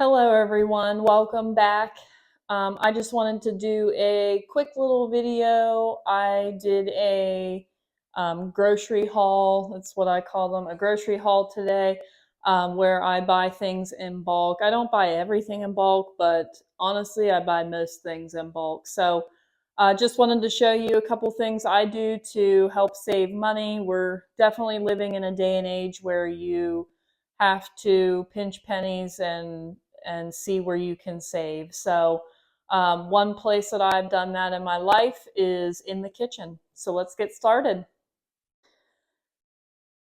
Hello everyone, welcome back. I just wanted to do a quick little video. I did a grocery haul, that's what I call them, a grocery haul today, where I buy things in bulk. I don't buy everything in bulk, but honestly I buy most things in bulk. So I just wanted to show you a couple things I do to help save money. We're definitely living in a day and age where you have to pinch pennies and see where you can save. So one place that I've done that in my life is in the kitchen. So let's get started.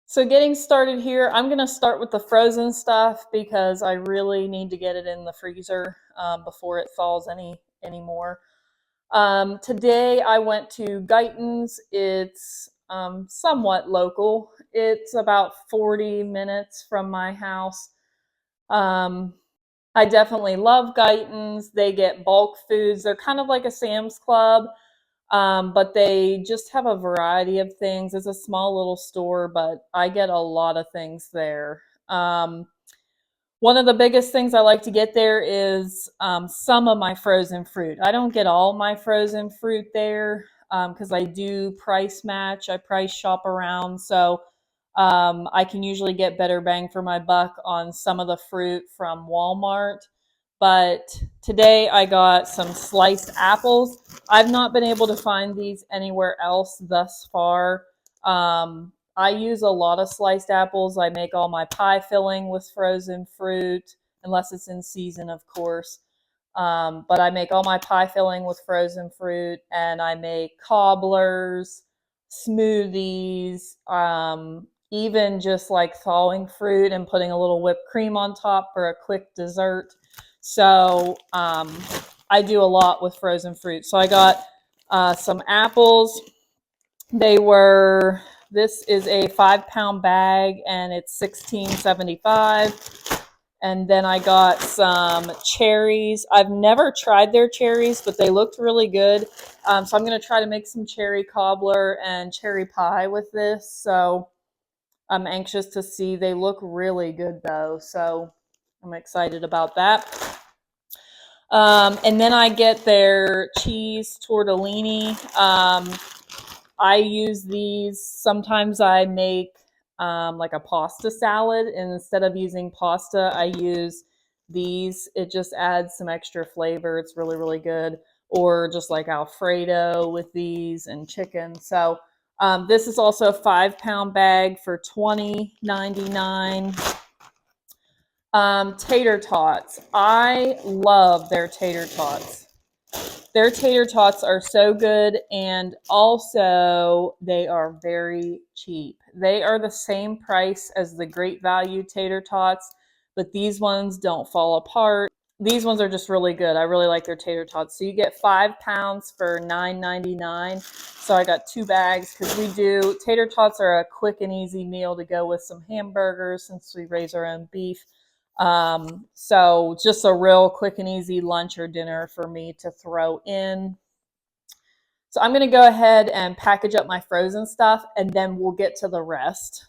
So getting started here, I'm going to start with the frozen stuff because I really need to get it in the freezer before it thaws anymore. Today I went to Guyton's. It's somewhat local. It's about 40 minutes from my house. I definitely love Guyton's. They get bulk foods. They're kind of like a Sam's Club, but they just have a variety of things. It's a small little store, but I get a lot of things there. One of the biggest things I like to get there is some of my frozen fruit. I don't get all my frozen fruit there because I do price match. I price shop around. So I can usually get better bang for my buck on some of the fruit from Walmart. But today I got some sliced apples. I've not been able to find these anywhere else thus far. I use a lot of sliced apples. I make all my pie filling with frozen fruit, unless it's in season, of course. But I make all my pie filling with frozen fruit, and I make cobblers, smoothies, even just like thawing fruit and putting a little whipped cream on top for a quick dessert. So I do a lot with frozen fruit. So I got some apples. This is a 5-pound bag and it's $16.75. And then I got some cherries. I've never tried their cherries, but they looked really good. So I'm going to try to make some cherry cobbler and cherry pie with this. So I'm anxious to see. They look really good though. So I'm excited about that. And then I get their cheese tortellini. I use these. Sometimes I make like a pasta salad, and instead of using pasta, I use these. It just adds some extra flavor. It's really, really good. Or just like Alfredo with these and chicken. So this is also a 5-pound bag for $20.99. Tater tots. I love their tater tots. Their tater tots are so good, and also they are very cheap. They are the same price as the Great Value tater tots, but these ones don't fall apart. These ones are just really good. I really like their tater tots. So you get 5 pounds for $9.99. So I got 2 bags because tater tots are a quick and easy meal to go with some hamburgers since we raise our own beef. So just a real quick and easy lunch or dinner for me to throw in. So I'm going to go ahead and package up my frozen stuff, and then we'll get to the rest.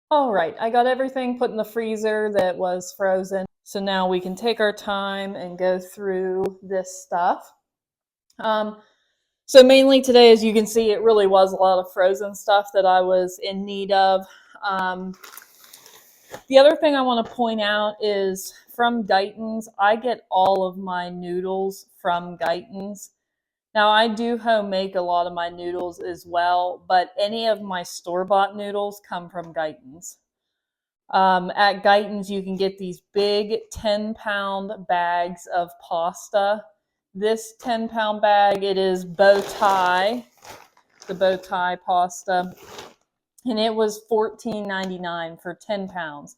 All right, I got everything put in the freezer that was frozen. So now we can take our time and go through this stuff. So mainly today, as you can see, it really was a lot of frozen stuff that I was in need of. The other thing I want to point out is from Guyton's, I get all of my noodles from Guyton's. Now, I do home make a lot of my noodles as well, but any of my store-bought noodles come from Guyton's. At Guyton's, you can get these big 10-pound bags of pasta. This 10-pound bag, it is bow tie, the bow tie pasta. and it was $14.99 for 10 pounds.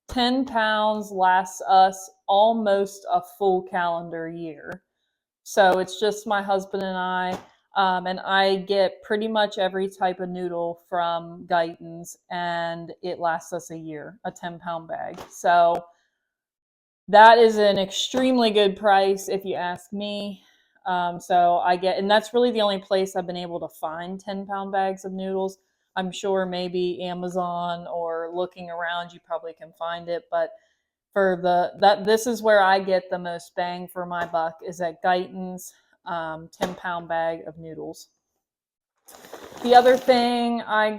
10 pounds lasts us almost a full calendar year. So it's just my husband and I. And I get pretty much every type of noodle from Guyton's, and it lasts us a year, a 10-pound bag. So that is an extremely good price if you ask me. So I get, and that's really the only place I've been able to find 10-pound bags of noodles. I'm sure maybe Amazon or looking around, you probably can find it, but for this is where I get the most bang for my buck, is at Guyton's 10-pound bag of noodles. The other thing I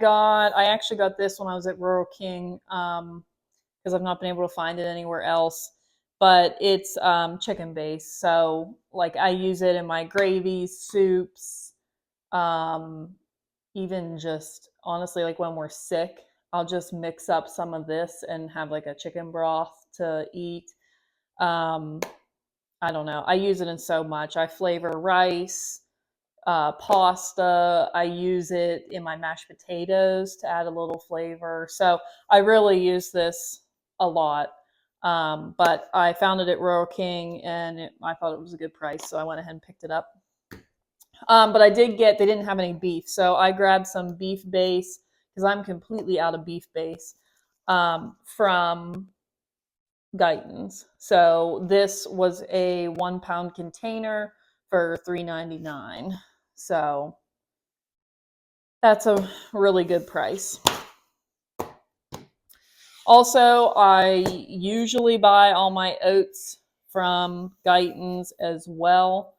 actually got this when I was at Rural King, because I've not been able to find it anywhere else. But it's chicken based, so like I use it in my gravies, soups, even just honestly like when we're sick, I'll just mix up some of this and have like a chicken broth to eat. I don't know. I use it in so much. I flavor rice, pasta. I use it in my mashed potatoes to add a little flavor. So I really use this a lot. But I found it at Rural King, and I thought it was a good price, so I went ahead and picked it up. But I did get, they didn't have any beef, so I grabbed some beef base because I'm completely out of beef base from Guyton's. So this was a 1-pound container for $3.99. So that's a really good price. Also, I usually buy all my oats from Guyton's as well.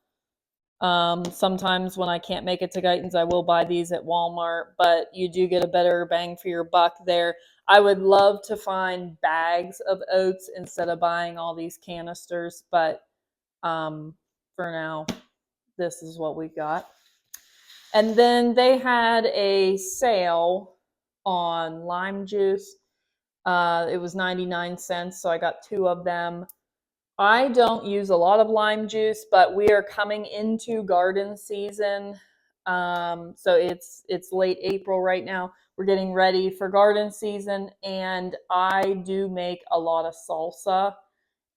Sometimes when I can't make it to Guyton's, I will buy these at Walmart, but you do get a better bang for your buck there. I would love to find bags of oats instead of buying all these canisters, but for now, this is what we got. And then they had a sale on lime juice. It was 99 cents, so I got 2 of them. I don't use a lot of lime juice, but we are coming into garden season. So it's late April right now. We're getting ready for garden season, and I do make a lot of salsa,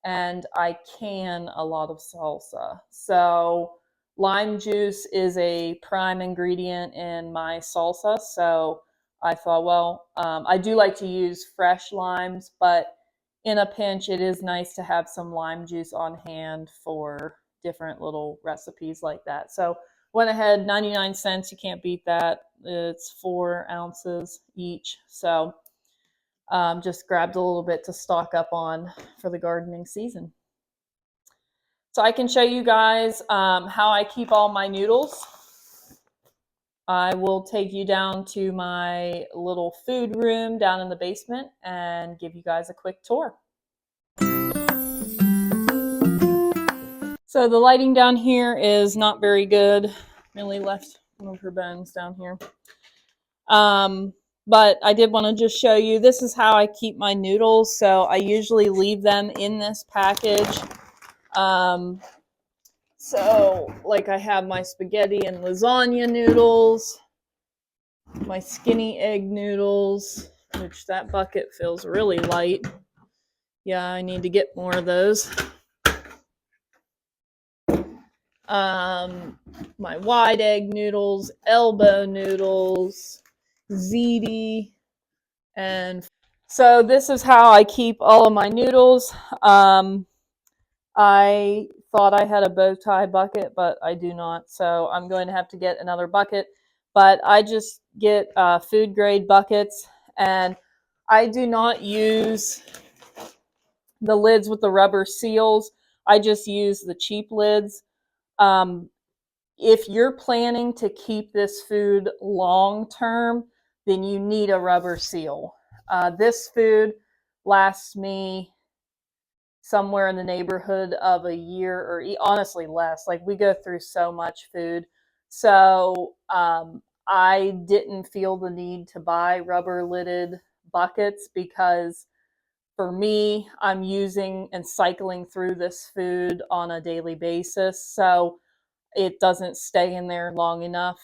and I can a lot of salsa. So lime juice is a prime ingredient in my salsa. So I thought, well, I do like to use fresh limes, but in a pinch, it is nice to have some lime juice on hand for different little recipes like that. So went ahead, 99 cents, you can't beat that. It's 4 ounces each. So just grabbed a little bit to stock up on for the gardening season. So I can show you guys how I keep all my noodles. I will take you down to my little food room down in the basement and give you guys a quick tour. So the lighting down here is not very good. Millie left one of her bones down here. But I did want to just show you, this is how I keep my noodles. So I usually leave them in this package. So like I have my spaghetti and lasagna noodles, my skinny egg noodles, which that bucket feels really light. Yeah, I need to get more of those. My wide egg noodles, elbow noodles, ziti, and so this is how I keep all of my noodles. I thought I had a bow tie bucket, but I do not, so I'm going to have to get another bucket. But I just get food grade buckets, and I do not use the lids with the rubber seals. I just use the cheap lids. If you're planning to keep this food long term, then you need a rubber seal. This food lasts me somewhere in the neighborhood of a year, or honestly less. Like, we go through so much food. So I didn't feel the need to buy rubber lidded buckets because for me, I'm using and cycling through this food on a daily basis. So it doesn't stay in there long enough.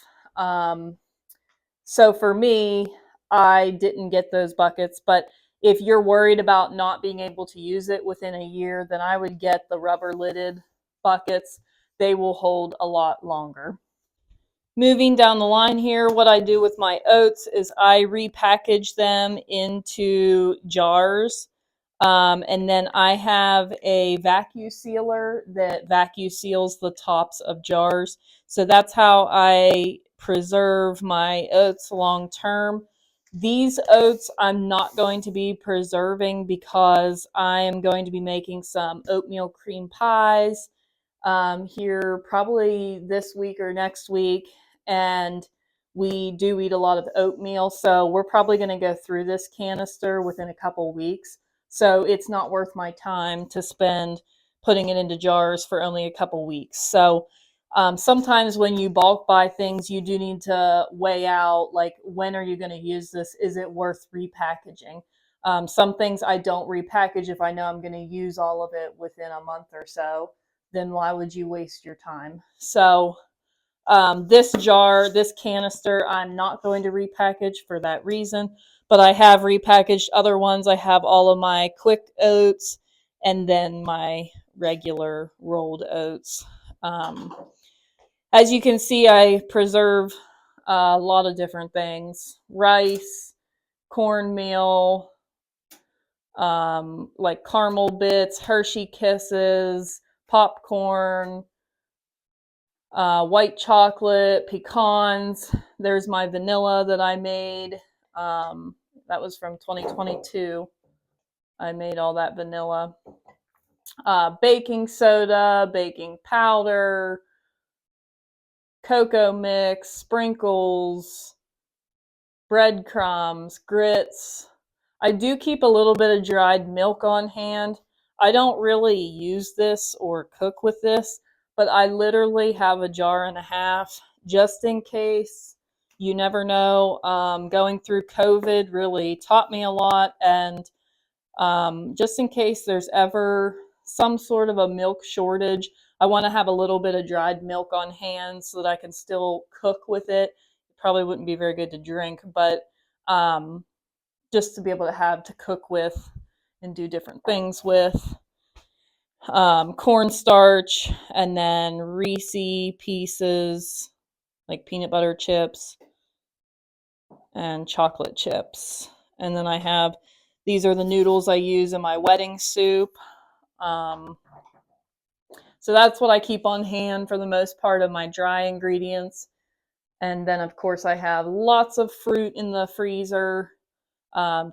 So for me, I didn't get those buckets. But if you're worried about not being able to use it within a year, then I would get the rubber lidded buckets. They will hold a lot longer. Moving down the line here, what I do with my oats is I repackage them into jars. And then I have a vacuum sealer that vacuum seals the tops of jars. So that's how I preserve my oats long term. These oats I'm not going to be preserving because I am going to be making some oatmeal cream pies here probably this week or next week. And we do eat a lot of oatmeal. So we're probably going to go through this canister within a couple weeks. So it's not worth my time to spend putting it into jars for only a couple weeks. So sometimes when you bulk buy things, you do need to weigh out like when are you going to use this? Is it worth repackaging? Some things I don't repackage if I know I'm going to use all of it within a month or so. Then why would you waste your time? So this jar, this canister, I'm not going to repackage for that reason, but I have repackaged other ones. I have all of my quick oats and then my regular rolled oats. As you can see, I preserve a lot of different things: rice, cornmeal, like caramel bits, Hershey Kisses, popcorn, white chocolate, pecans. There's my vanilla that I made. That was from 2022. I made all that vanilla. Baking soda, baking powder, cocoa mix, sprinkles, breadcrumbs, grits. I do keep a little bit of dried milk on hand. I don't really use this or cook with this, but I literally have a jar and a half just in case. You never know. Going through COVID really taught me a lot, and just in case there's ever some sort of a milk shortage, I want to have a little bit of dried milk on hand so that I can still cook with it. It probably wouldn't be very good to drink, but um, just to be able to have to cook with and do different things with. Cornstarch, and then Reese pieces like peanut butter chips and chocolate chips. And then I have, these are the noodles I use in my wedding soup. Um, so that's what I keep on hand for the most part of my dry ingredients. And then, of course, I have lots of fruit in the freezer,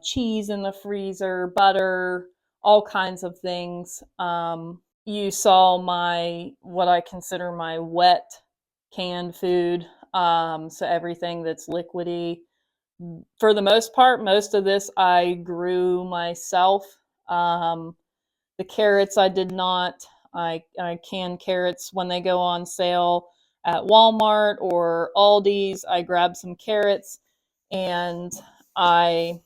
cheese in the freezer, butter, all kinds of things. You saw my, what I consider my wet canned food. So everything that's liquidy. For the most part, most of this I grew myself. Um, the carrots I did not. I can carrots when they go on sale at Walmart or Aldi's. I grab some carrots and I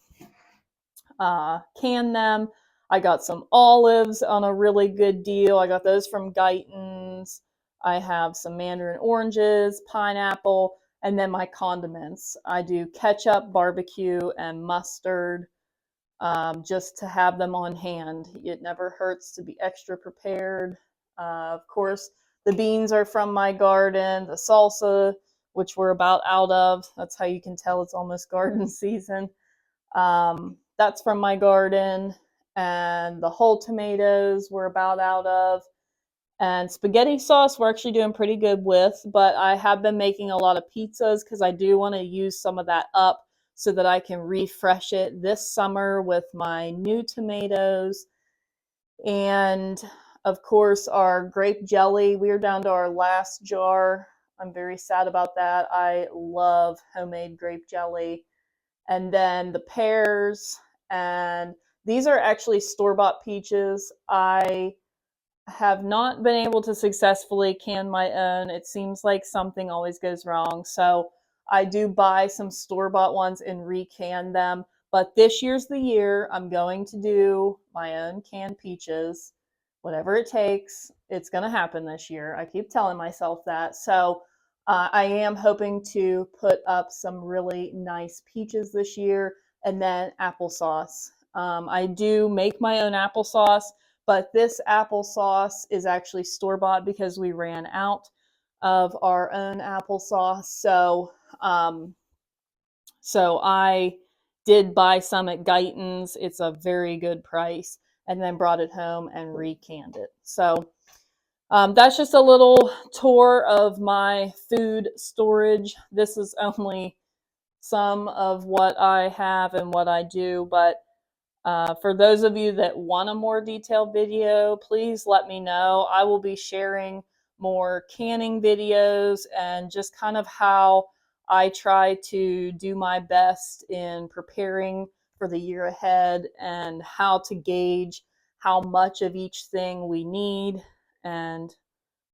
can them. I got some olives on a really good deal. I got those from Guyton's. I have some mandarin oranges, pineapple, and then my condiments. I do ketchup, barbecue, and mustard, just to have them on hand. It never hurts to be extra prepared. Of course, the beans are from my garden, the salsa, which we're about out of. That's how you can tell it's almost garden season. That's from my garden. And the whole tomatoes we're about out of. And spaghetti sauce we're actually doing pretty good with, but I have been making a lot of pizzas because I do want to use some of that up so that I can refresh it this summer with my new tomatoes. And of course, our grape jelly. We're down to our last jar. I'm very sad about that. I love homemade grape jelly. And then the pears, and these are actually store-bought peaches. I have not been able to successfully can my own. It seems like something always goes wrong. So I do buy some store-bought ones and recan them. But this year's the year I'm going to do my own canned peaches. Whatever it takes, it's going to happen this year. I keep telling myself that. So I am hoping to put up some really nice peaches this year, and then applesauce. I do make my own applesauce, but this applesauce is actually store-bought because we ran out of our own applesauce. Um, so I did buy some at Guyton's. It's a very good price, and then brought it home and recanned it. So that's just a little tour of my food storage. This is only some of what I have and what I do, but for those of you that want a more detailed video, please let me know. I will be sharing more canning videos and just kind of how I try to do my best in preparing for the year ahead and how to gauge how much of each thing we need and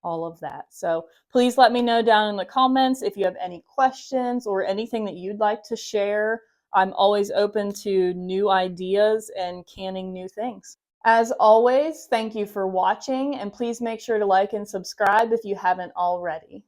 all of that. So please let me know down in the comments if you have any questions or anything that you'd like to share. I'm always open to new ideas and canning new things. As always, thank you for watching, and please make sure to like and subscribe if you haven't already.